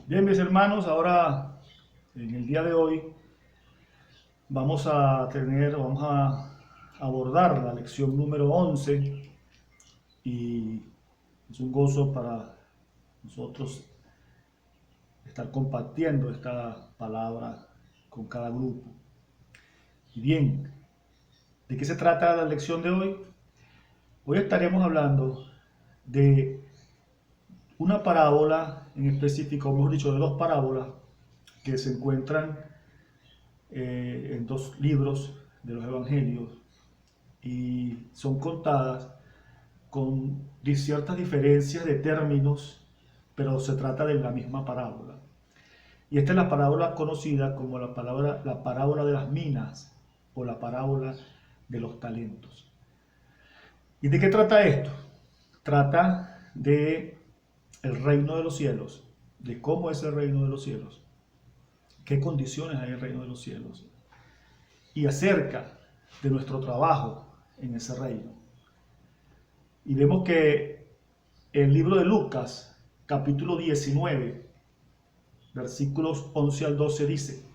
Bien, mis hermanos, ahora en el día de hoy vamos a abordar la lección número 11 y es un gozo para nosotros estar compartiendo esta palabra con cada grupo. Y bien, ¿de qué se trata la lección de hoy? Hoy estaremos hablando de una parábola en específico, o mejor dicho, de dos parábolas que se encuentran en dos libros de los evangelios y son contadas con ciertas diferencias de términos, pero se trata de la misma parábola. Y esta es la parábola conocida como la parábola de las minas o la parábola de los talentos. ¿Y de qué trata esto? Trata de el reino de los cielos, de cómo es el reino de los cielos, qué condiciones hay en el reino de los cielos, y acerca de nuestro trabajo en ese reino. Y vemos que el libro de Lucas, capítulo 19, versículos 11 al 12 dice: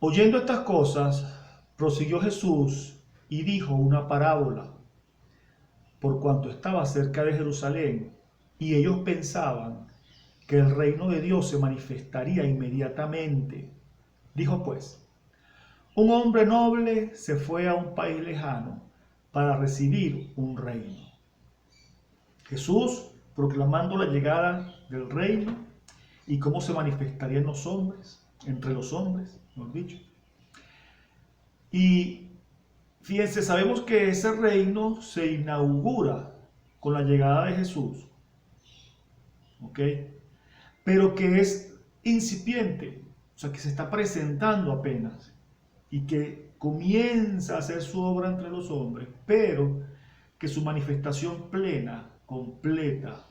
Oyendo estas cosas, prosiguió Jesús y dijo una parábola, por cuanto estaba cerca de Jerusalén, y ellos pensaban que el reino de Dios se manifestaría inmediatamente. Dijo pues: un hombre noble se fue a un país lejano para recibir un reino. Jesús proclamando la llegada del reino y cómo se manifestaría en los hombres, entre los hombres, mejor dicho. Y fíjense, sabemos que ese reino se inaugura con la llegada de Jesús, ¿ok? Pero que es incipiente, o sea, que se está presentando apenas y que comienza a hacer su obra entre los hombres, pero que su manifestación plena, completa,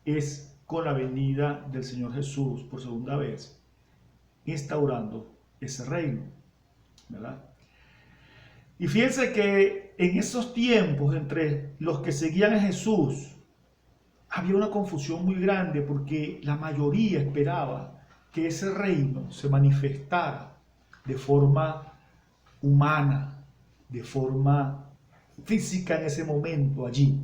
es con la venida del Señor Jesús por segunda vez, instaurando ese reino, ¿verdad? Y fíjense que en esos tiempos, entre los que seguían a Jesús, había una confusión muy grande porque la mayoría esperaba que ese reino se manifestara de forma humana, de forma física en ese momento allí.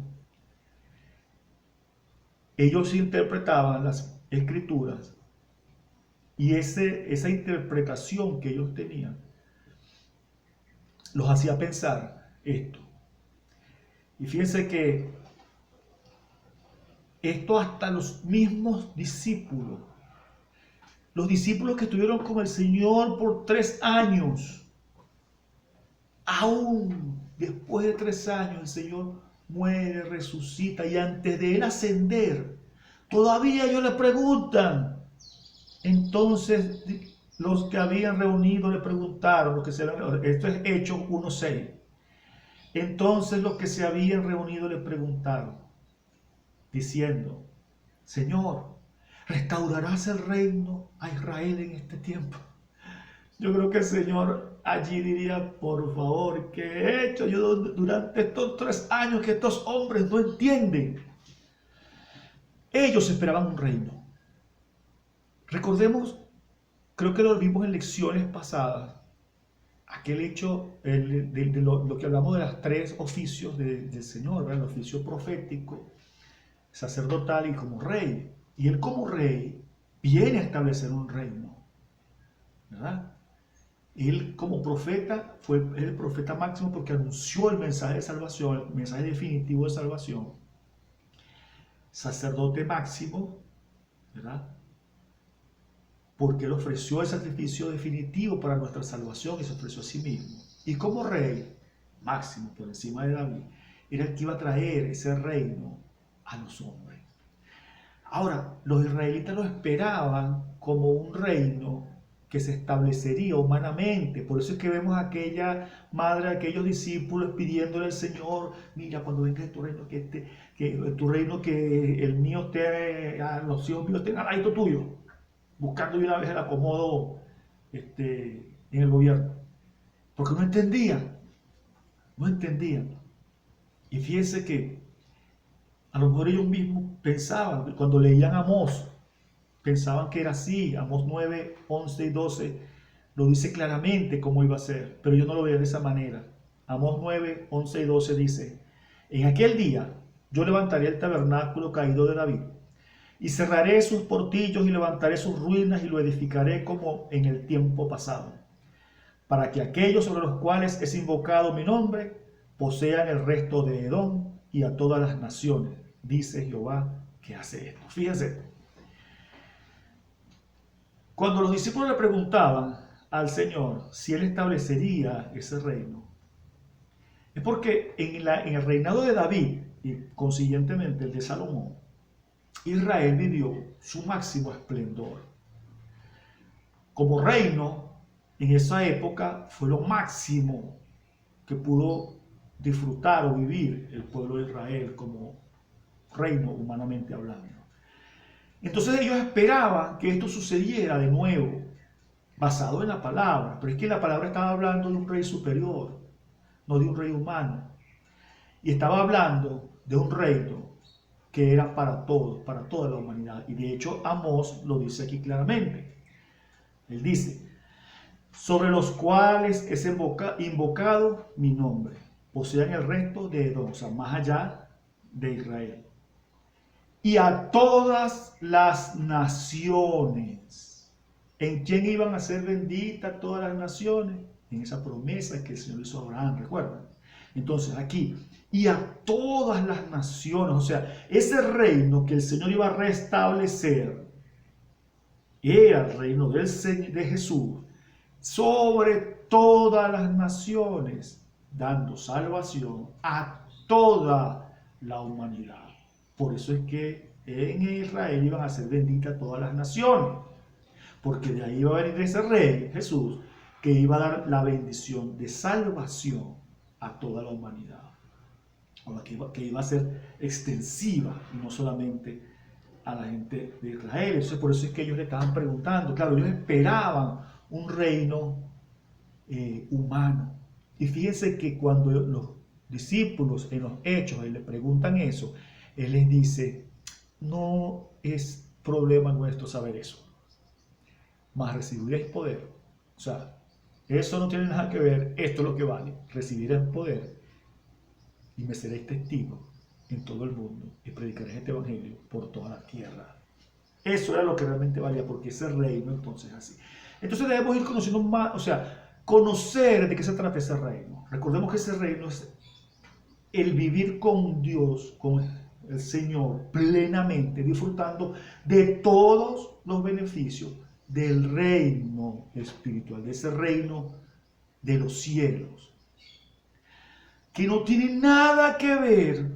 Ellos interpretaban las escrituras y esa interpretación que ellos tenían los hacía pensar esto. Y fíjense que esto hasta los mismos discípulos, los discípulos que estuvieron con el Señor por 3 años, aún después de 3 años el Señor muere, resucita y antes de él ascender, todavía ellos le preguntan. Entonces los que habían reunido le preguntaron, esto es Hechos 1:6. Entonces los que se habían reunido le preguntaron, diciendo: Señor, ¿restaurarás el reino a Israel en este tiempo? Yo creo que el Señor allí diría: por favor, ¿qué he hecho yo durante estos 3 años que estos hombres no entienden? Ellos esperaban un reino. Recordemos, creo que lo vimos en lecciones pasadas, aquel hecho de lo que hablamos de los 3 oficios del Señor, ¿verdad? El oficio profético, sacerdotal y como rey. Y él como rey viene a establecer un reino, ¿verdad? Él como profeta fue el profeta máximo porque anunció el mensaje de salvación, el mensaje definitivo de salvación. Sacerdote máximo, ¿verdad? Porque él ofreció el sacrificio definitivo para nuestra salvación y se ofreció a sí mismo. Y como rey máximo por encima de David, era el que iba a traer ese reino a los hombres. Ahora, los israelitas lo esperaban como un reino que se establecería humanamente. Por eso es que vemos a aquella madre, a aquellos discípulos pidiéndole al Señor: mira, cuando venga tu reino, que el mío esté, los hijos míos estén al lado tuyo, buscando de una vez el acomodo en el gobierno. Porque no entendían, no entendían. Y fíjense que a lo mejor ellos mismos pensaban, cuando leían Amós, pensaban que era así. Amós 9, 11 y 12 lo dice claramente cómo iba a ser, pero yo no lo veo de esa manera. Amós 9, 11 y 12 dice: en aquel día yo levantaré el tabernáculo caído de David, y cerraré sus portillos y levantaré sus ruinas y lo edificaré como en el tiempo pasado, para que aquellos sobre los cuales es invocado mi nombre posean el resto de Edom y a todas las naciones, dice Jehová que hace esto. Fíjense, cuando los discípulos le preguntaban al Señor si Él establecería ese reino, es porque en el reinado de David y consiguientemente el de Salomón, Israel vivió su máximo esplendor. Como reino, en esa época fue lo máximo que pudo disfrutar o vivir el pueblo de Israel como reino humanamente hablando. Entonces ellos esperaban que esto sucediera de nuevo, basado en la palabra, pero es que la palabra estaba hablando de un rey superior, no de un rey humano, y estaba hablando de un reino que era para todos, para toda la humanidad, y de hecho Amós lo dice aquí claramente. Él dice: sobre los cuales es invocado mi nombre, posean el resto de Edom, o sea, más allá de Israel, y a todas las naciones. ¿En quién iban a ser benditas todas las naciones? En esa promesa que el Señor hizo a Abraham, ¿recuerdan? Entonces aquí, y a todas las naciones, o sea, ese reino que el Señor iba a restablecer era el reino de Jesús sobre todas las naciones, dando salvación a toda la humanidad. Por eso es que en Israel iban a ser benditas todas las naciones, porque de ahí iba a venir ese rey, Jesús, que iba a dar la bendición de salvación a toda la humanidad, que iba a ser extensiva y no solamente a la gente de Israel. Entonces, por eso es que ellos le estaban preguntando. Claro, ellos esperaban un reino humano. Y fíjense que cuando los discípulos en los hechos le preguntan eso, Él les dice: no es problema nuestro saber eso, mas recibiréis poder. O sea, eso no tiene nada que ver, esto es lo que vale: recibiréis poder y me seréis testigos en todo el mundo y predicaréis este evangelio por toda la tierra. Eso era lo que realmente valía, porque ese reino entonces así. Entonces debemos ir conociendo más, o sea, conocer de qué se trata ese reino. Recordemos que ese reino es el vivir con Dios, con el Señor, plenamente, disfrutando de todos los beneficios del reino espiritual, de ese reino de los cielos, que no tiene nada que ver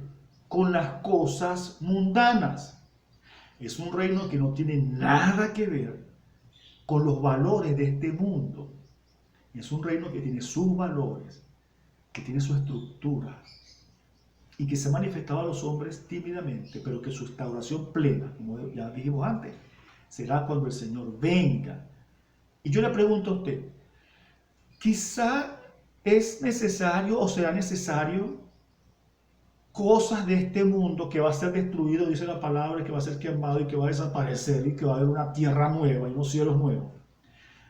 con las cosas mundanas. Es un reino que no tiene nada que ver con los valores de este mundo. Es un reino que tiene sus valores, que tiene su estructura y que se ha manifestado a los hombres tímidamente, pero que su instauración plena, como ya dijimos antes, será cuando el Señor venga. Y yo le pregunto a usted, quizá es necesario o será necesario cosas de este mundo que va a ser destruido, dice la palabra, que va a ser quemado y que va a desaparecer y que va a haber una tierra nueva y unos cielos nuevos.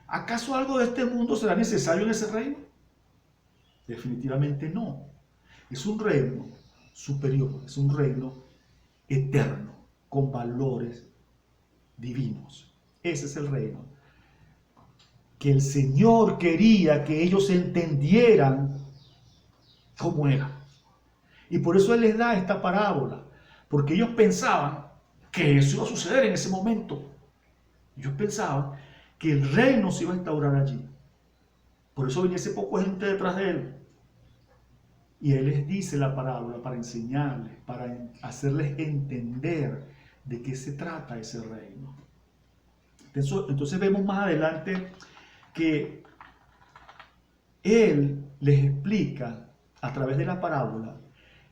¿Acaso algo de este mundo será necesario en ese reino? Definitivamente no. Es un reino superior, es un reino eterno, con valores divinos. Ese es el reino que el Señor quería que ellos entendieran cómo era. Y por eso Él les da esta parábola, porque ellos pensaban que eso iba a suceder en ese momento. Ellos pensaban que el reino se iba a instaurar allí. Por eso viniese poco gente detrás de Él. Y Él les dice la parábola para enseñarles, para hacerles entender de qué se trata ese reino. Entonces vemos más adelante que Él les explica a través de la parábola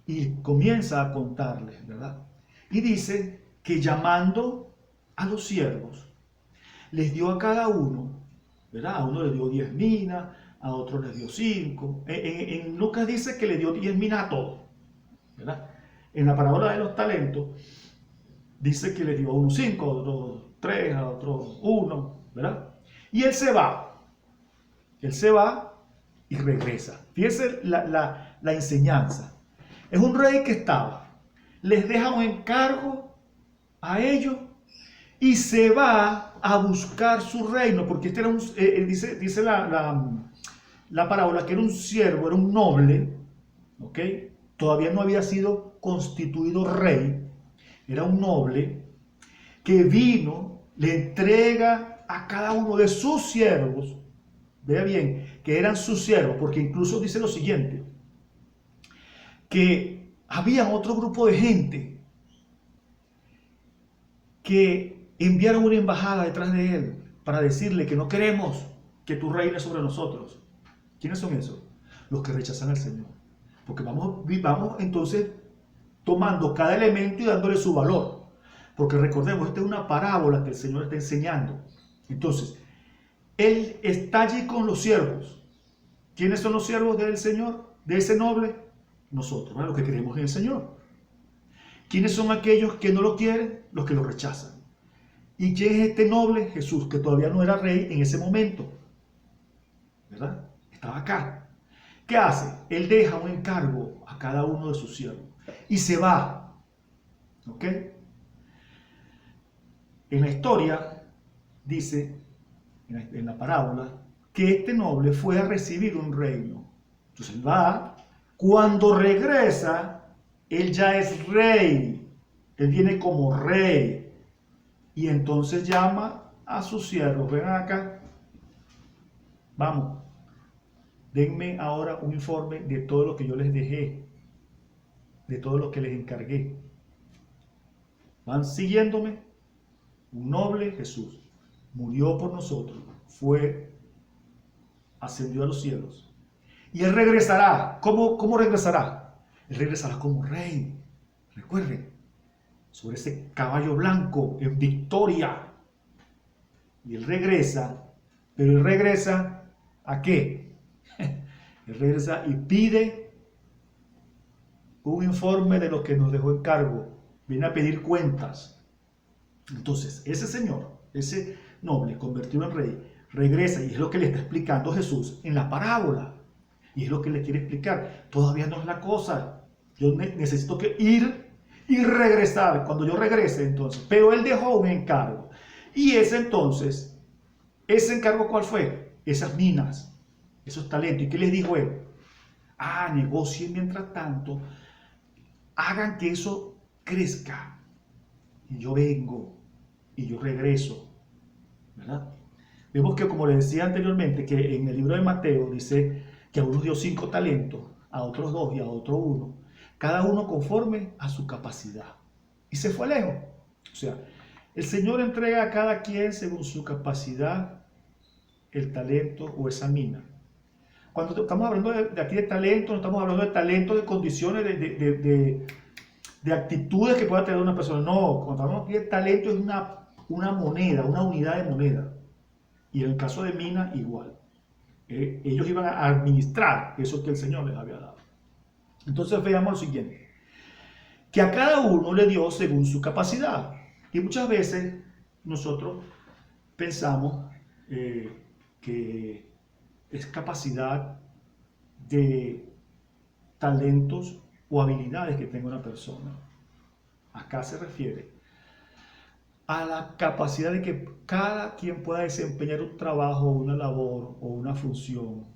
y comienza a contarles, ¿verdad? Y dice que llamando a los siervos, les dio a cada uno, ¿verdad? A uno le dio 10 minas, a otro les dio 5. En Lucas dice que le dio 10 minas a todos, ¿verdad? En la parábola de los talentos dice que le dio a uno 5, a otro 3, a otros 1, ¿verdad? Y él se va y regresa. Fíjense la enseñanza. Es un rey que les deja un encargo a ellos y se va a buscar su reino, porque este era dice la parábola que era un siervo, era un noble, ¿ok? Todavía no había sido constituido rey, era un noble que vino, le entrega a cada uno de sus siervos, vea bien, que eran sus siervos, porque incluso dice lo siguiente, que había otro grupo de gente que enviaron una embajada detrás de él para decirle que no queremos que tú reines sobre nosotros. ¿Quiénes son esos? Los que rechazan al Señor. Porque vamos entonces tomando cada elemento y dándole su valor. Porque recordemos, esta es una parábola que el Señor está enseñando. Entonces, Él está allí con los siervos. ¿Quiénes son los siervos del Señor? De ese noble. Nosotros, ¿verdad? Los que creemos en el Señor. ¿Quiénes son aquellos que no lo quieren? Los que lo rechazan. ¿Y quién es este noble? Jesús, que todavía no era rey en ese momento. ¿Verdad? Estaba acá. ¿Qué hace? Él deja un encargo a cada uno de sus siervos y se va. ¿Ok? En la historia dice, en la parábola, que este noble fue a recibir un reino. Entonces él va, cuando regresa, él ya es rey. Él viene como rey. Y entonces llama a sus siervos. Ven acá. Vamos. Denme ahora un informe de todo lo que yo les dejé. De todo lo que les encargué. Van siguiéndome. Un noble, Jesús, murió por nosotros. Ascendió a los cielos. Y él regresará. ¿Cómo regresará? Él regresará como rey. Recuerden. Sobre ese caballo blanco en victoria. Y él regresa, pero él regresa ¿a qué? Él regresa y pide un informe de lo que nos dejó en cargo. Viene a pedir cuentas. Entonces, ese señor, ese noble convertido en rey, regresa y es lo que le está explicando Jesús en la parábola. Y es lo que le quiere explicar. Todavía no es la cosa. Yo necesito que ir y regresar, cuando yo regrese entonces. Pero él dejó un encargo. Y ese encargo ¿cuál fue? Esas minas, esos talentos. ¿Y qué les dijo él? Negocien mientras tanto, hagan que eso crezca. Y yo vengo y yo regreso. ¿Verdad? Vemos que, como les decía anteriormente, que en el libro de Mateo dice que a unos dio 5 talentos, a otros 2 y a otro 1. Cada uno conforme a su capacidad. Y se fue lejos. O sea, el Señor entrega a cada quien según su capacidad el talento o esa mina. Cuando estamos hablando de aquí de talento, no estamos hablando de talento, de condiciones, de actitudes que pueda tener una persona. No, cuando hablamos aquí de talento es una moneda, una unidad de moneda. Y en el caso de mina, igual. Ellos iban a administrar eso que el Señor les había dado. Entonces veamos lo siguiente, que a cada uno le dio según su capacidad. Y muchas veces nosotros pensamos que es capacidad de talentos o habilidades que tenga una persona. Acá se refiere a la capacidad de que cada quien pueda desempeñar un trabajo, una labor o una función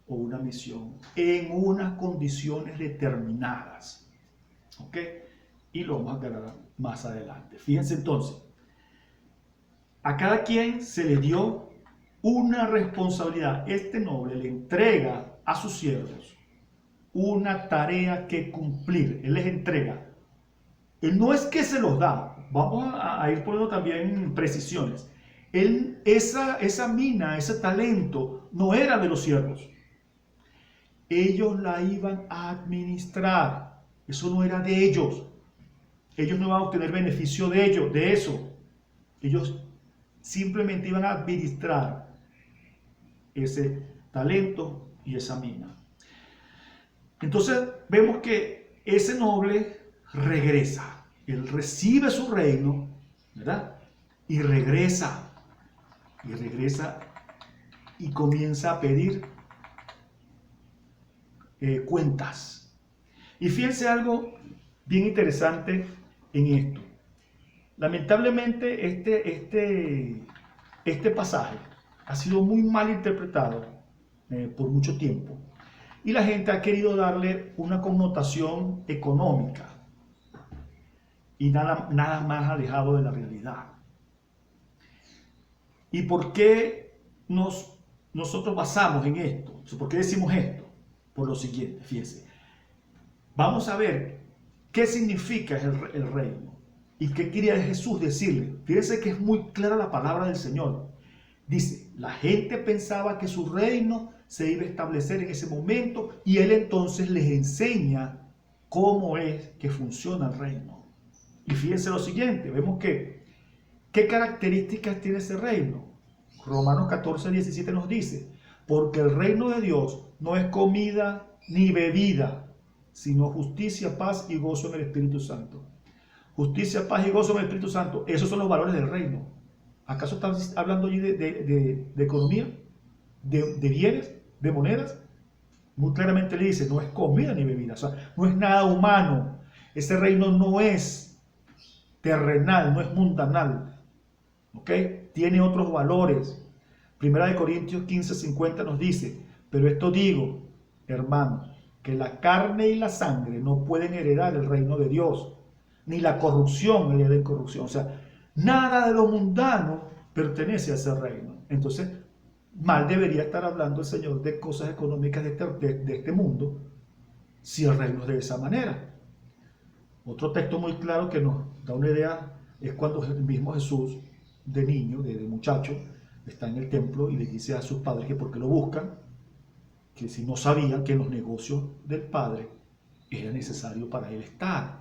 o una misión en unas condiciones determinadas. ¿Ok? Y lo vamos a aclarar más adelante. Fíjense entonces, a cada quien se le dio una responsabilidad. Este noble le entrega a sus siervos una tarea que cumplir. Él les entrega. Él no es que se los da. Vamos a ir poniendo también precisiones. Esa mina, ese talento, no era de los siervos. Ellos la iban a administrar. Eso no era de ellos. Ellos no iban a obtener beneficio de eso. Ellos simplemente iban a administrar ese talento y esa mina. Entonces vemos que ese noble regresa. Él recibe su reino, ¿verdad? y regresa y comienza a pedir cuentas. Y fíjense algo bien interesante en esto. Lamentablemente este pasaje ha sido muy mal interpretado por mucho tiempo y la gente ha querido darle una connotación económica y nada más alejado de la realidad. ¿Y por qué nosotros basamos en esto? ¿Por qué decimos esto? Por lo siguiente, fíjense. Vamos a ver qué significa el reino y qué quería Jesús decirle. Fíjense que es muy clara la palabra del Señor. Dice, la gente pensaba que su reino se iba a establecer en ese momento y Él entonces les enseña cómo es que funciona el reino. Y fíjense lo siguiente, vemos que, ¿qué características tiene ese reino? Romanos 14:17 nos dice, porque el reino de Dios no es comida ni bebida, sino justicia, paz y gozo en el Espíritu Santo. Justicia, paz y gozo en el Espíritu Santo, esos son los valores del reino. ¿Acaso estás hablando allí de economía? ¿De bienes? ¿De monedas? Muy claramente le dice, no es comida ni bebida, o sea, no es nada humano. Ese reino no es terrenal, no es mundanal, ¿ok? Tiene otros valores. Primera de Corintios 15:50 nos dice, pero esto digo, hermano, que la carne y la sangre no pueden heredar el reino de Dios, ni la corrupción hereda incorrupción. O sea, nada de lo mundano pertenece a ese reino. Entonces, mal debería estar hablando el Señor de cosas económicas de este mundo, si el reino es de esa manera. Otro texto muy claro que nos da una idea es cuando el mismo Jesús, de niño, de muchacho, está en el templo y le dice a sus padres que porque lo buscan, que si no sabían que en los negocios del Padre era necesario para él estar.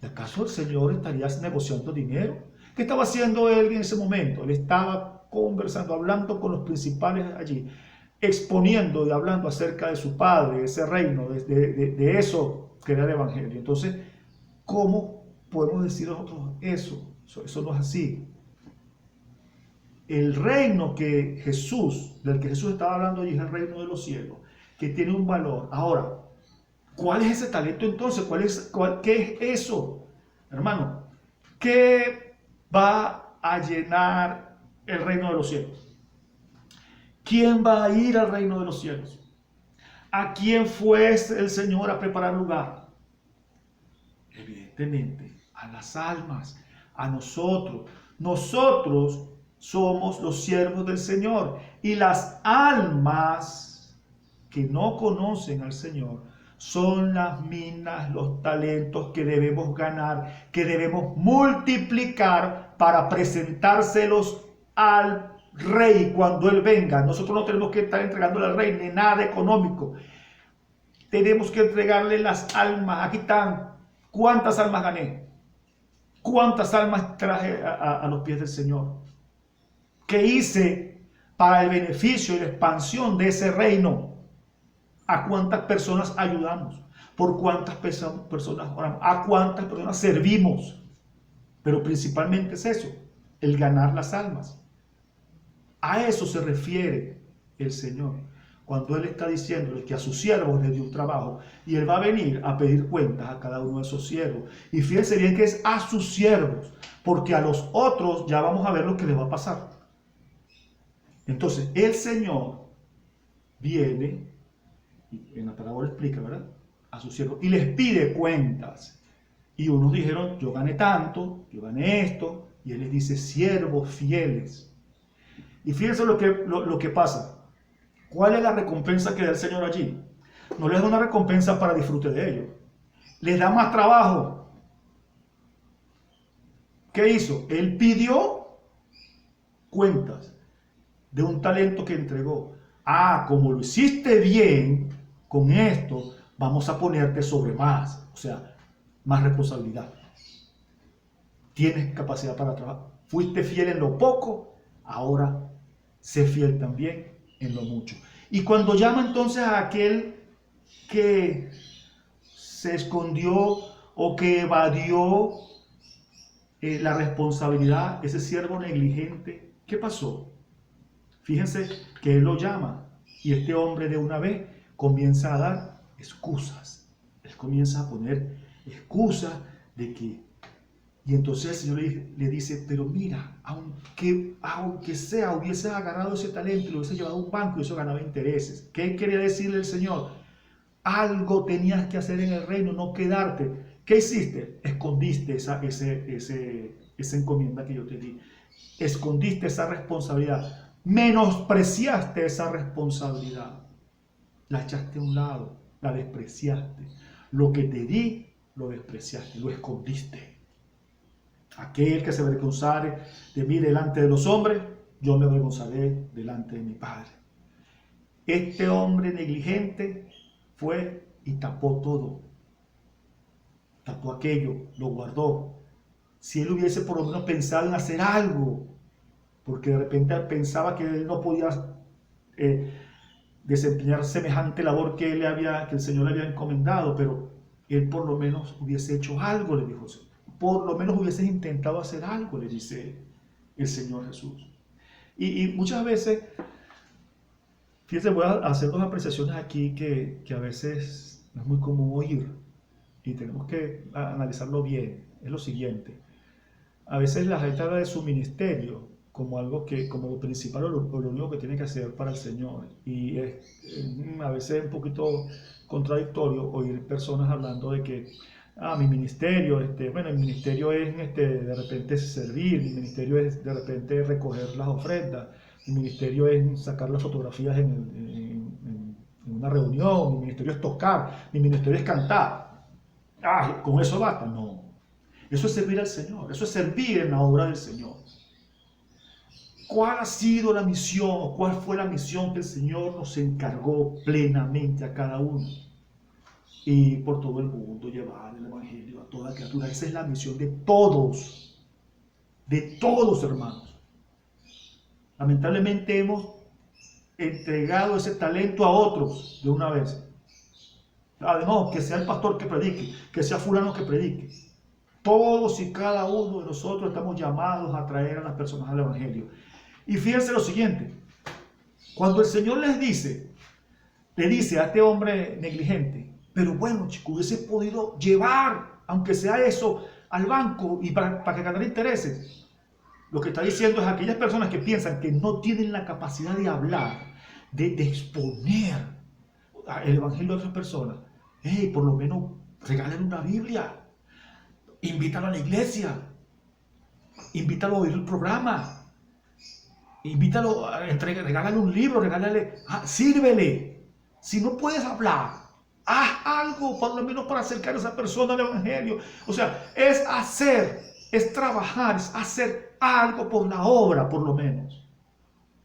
¿Y acaso el Señor estaría negociando dinero? ¿Qué estaba haciendo él en ese momento? Él estaba conversando, hablando con los principales allí, exponiendo y hablando acerca de su Padre, ese reino, de eso que era el Evangelio. Entonces, ¿cómo podemos decir nosotros eso? Eso no es así. El reino del que Jesús estaba hablando allí es el reino de los cielos, que tiene un valor. Ahora, ¿cuál es ese talento entonces? ¿Qué es eso? Hermano, ¿qué va a llenar el reino de los cielos? ¿Quién va a ir al reino de los cielos? ¿A quién fue el Señor a preparar lugar? Evidentemente, a las almas, a nosotros. Nosotros somos los siervos del Señor y las almas que no conocen al Señor son las minas, los talentos que debemos ganar, que debemos multiplicar para presentárselos al Rey cuando Él venga. Nosotros no tenemos que estar entregándole al Rey ni nada económico. Tenemos que entregarle las almas. Aquí están. ¿Cuántas almas gané? ¿Cuántas almas traje a los pies del Señor? ¿Qué hice para el beneficio y la expansión de ese reino? ¿A cuántas personas ayudamos? ¿Por cuántas personas oramos? ¿A cuántas personas servimos? Pero principalmente es eso, el ganar las almas. A eso se refiere el Señor. Cuando Él está diciéndole que a sus siervos les dio un trabajo y Él va a venir a pedir cuentas a cada uno de esos siervos. Y fíjense bien que es a sus siervos, porque a los otros ya vamos a ver lo que les va a pasar. Entonces, el Señor viene, y en la parábola explica, ¿verdad? A sus siervos y les pide cuentas. Y unos dijeron, yo gané tanto, yo gané esto, y Él les dice, siervos fieles. Y fíjense lo que pasa. ¿Cuál es la recompensa que da el Señor allí? No les da una recompensa para disfrute de ellos. Les da más trabajo. ¿Qué hizo? Él pidió cuentas de un talento que entregó. Ah, como lo hiciste bien con esto, vamos a ponerte sobre más. O sea, más responsabilidad. Tienes capacidad para trabajar. Fuiste fiel en lo poco, ahora sé fiel también en lo mucho. Y cuando llama entonces a aquel que se escondió o que evadió la responsabilidad, ese siervo negligente, ¿qué pasó? Fíjense que él lo llama y este hombre de una vez comienza a dar excusas. Él comienza a poner excusas de que... Y entonces el Señor le dice, pero mira, aunque sea, hubiese agarrado ese talento, lo hubiese llevado a un banco y eso ganaba intereses. ¿Qué quería decirle el Señor? Algo tenías que hacer en el reino, no quedarte. ¿Qué hiciste? Escondiste esa encomienda que yo te di. Escondiste esa responsabilidad. Menospreciaste esa responsabilidad. La echaste a un lado, la despreciaste. Lo que te di, lo despreciaste, lo escondiste. Aquel que se avergonzare de mí delante de los hombres, yo me avergonzaré delante de mi Padre. Este hombre negligente fue y tapó todo. Tapó aquello, lo guardó. Si él hubiese por lo menos pensado en hacer algo, porque de repente pensaba que él no podía desempeñar semejante labor que el Señor le había encomendado, pero él por lo menos hubiese hecho algo, le dijo el Señor. Por lo menos hubieses intentado hacer algo, le dice el Señor Jesús. Y muchas veces, fíjense, voy a hacer dos apreciaciones aquí que a veces no es muy común oír y tenemos que analizarlo bien. Es lo siguiente: a veces la gente habla de su ministerio como algo que, como lo principal o lo único que tiene que hacer para el Señor. Y es a veces un poquito contradictorio oír personas hablando de que mi ministerio, bueno, el ministerio es de repente servir, mi ministerio es de repente recoger las ofrendas, mi ministerio es sacar las fotografías en una reunión, mi ministerio es tocar, mi ministerio es cantar. Con eso basta. No. Eso es servir al Señor, eso es servir en la obra del Señor. ¿Cuál ha sido la misión o cuál fue la misión que el Señor nos encargó plenamente a cada uno? Y por todo el mundo llevar el Evangelio a toda criatura. Esa es la misión de todos, hermanos. Lamentablemente hemos entregado ese talento a otros de una vez. No, que sea el pastor que predique, que sea fulano que predique. Todos y cada uno de nosotros estamos llamados a traer a las personas al Evangelio. Y fíjense lo siguiente: cuando el Señor le dice a este hombre negligente, pero bueno, chico, hubiese podido llevar, aunque sea eso, al banco y para que ganara intereses. Lo que está diciendo es a aquellas personas que piensan que no tienen la capacidad de hablar, de exponer el Evangelio a otras personas. Por lo menos regalen una Biblia. Invítalo a la iglesia, invítalo a oír el programa, invítalo, regálale un libro, sírvele. Si no puedes hablar, haz algo por lo menos para acercar a esa persona al Evangelio. O sea, es hacer, es trabajar, es hacer algo por la obra, por lo menos.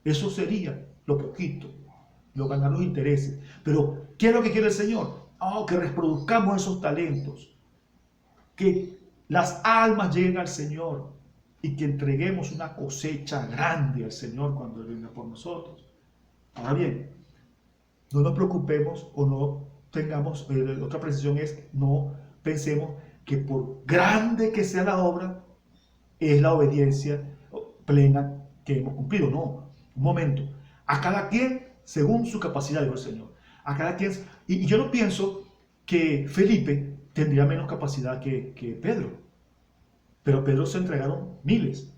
Eso sería lo poquito, lo ganar los intereses. Pero, ¿qué es lo que quiere el Señor? Que reproduzcamos esos talentos, que las almas lleguen al Señor y que entreguemos una cosecha grande al Señor cuando Él venga por nosotros. Ahora bien, no nos preocupemos o no tengamos, otra precisión es, no pensemos que por grande que sea la obra, es la obediencia plena que hemos cumplido. No, un momento. A cada quien según su capacidad, dijo el Señor. A cada quien. Y yo no pienso que Felipe tendría menos capacidad que Pedro. Pero Pedro se entregaron miles.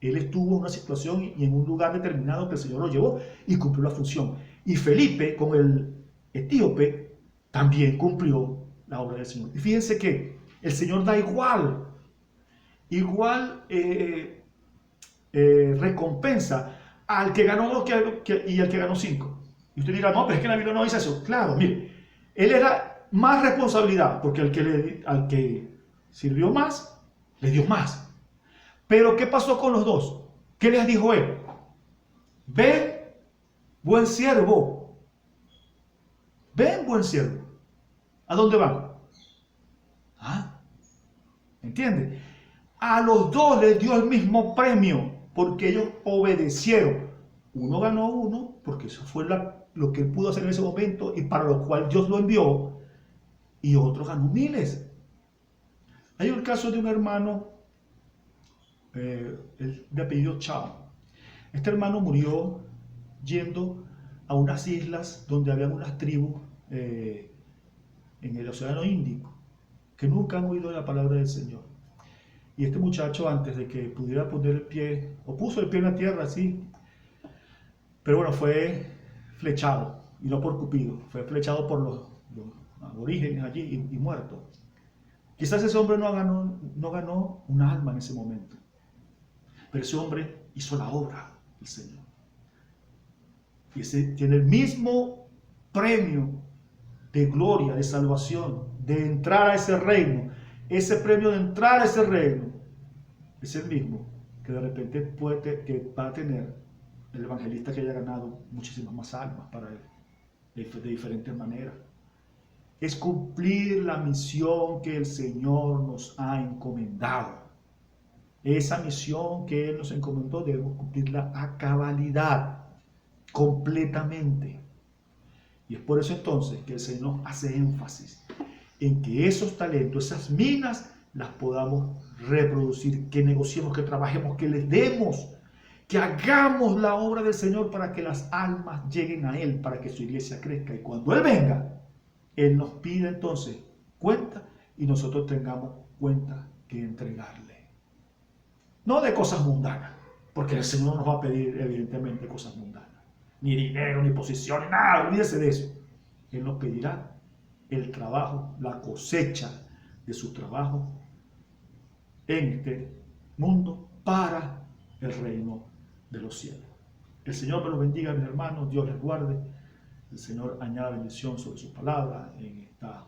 Él estuvo en una situación y en un lugar determinado que el Señor lo llevó y cumplió la función. Y Felipe, con el etíope, también cumplió la obra del Señor. Y fíjense que el Señor da igual recompensa al que ganó 2 y al que ganó 5. Y usted dirá, no, pero es que la Biblia no dice eso. Claro, mire, él era más responsabilidad, porque al que sirvió más, le dio más. Pero ¿qué pasó con los 2? ¿Qué les dijo él? Ven, buen siervo. Ven, buen siervo. ¿A dónde van? ¿Entiende? A los 2 les dio el mismo premio, porque ellos obedecieron. Uno ganó 1, porque eso fue lo que él pudo hacer en ese momento y para lo cual Dios lo envió, y otro ganó miles. Hay un caso de un hermano de apellido Chao. Este hermano murió yendo a unas islas donde había unas tribus en el Océano Índico que nunca han oído la palabra del Señor. Y este muchacho, antes de que pudiera poner el pie, o puso el pie en la tierra, así, pero bueno, fue flechado, y no por Cupido, fue flechado por los aborígenes allí y muerto. Quizás ese hombre no ganó un alma en ese momento, pero ese hombre hizo la obra del Señor. Y ese tiene el mismo premio de gloria, de salvación, de entrar a ese reino. Ese premio de entrar a ese reino es el mismo que de repente que va a tener el evangelista que haya ganado muchísimas más almas para él, de diferentes maneras. Es cumplir la misión que el Señor nos ha encomendado. Esa misión que Él nos encomendó debemos cumplirla a cabalidad, completamente. Y es por eso entonces que el Señor hace énfasis en que esos talentos, esas minas, las podamos reproducir, que negociemos, que trabajemos, que les demos, que hagamos la obra del Señor para que las almas lleguen a Él, para que su iglesia crezca. Y cuando Él venga, Él nos pide entonces cuenta y nosotros tengamos cuenta que entregarle. No de cosas mundanas, porque el Señor no nos va a pedir evidentemente cosas mundanas. Ni dinero, ni posición, ni nada, olvídese de eso. Él nos pedirá el trabajo, la cosecha de su trabajo en este mundo para el reino de los cielos. El Señor me los bendiga, mis hermanos, Dios les guarde. El Señor añada bendición sobre su palabra en esta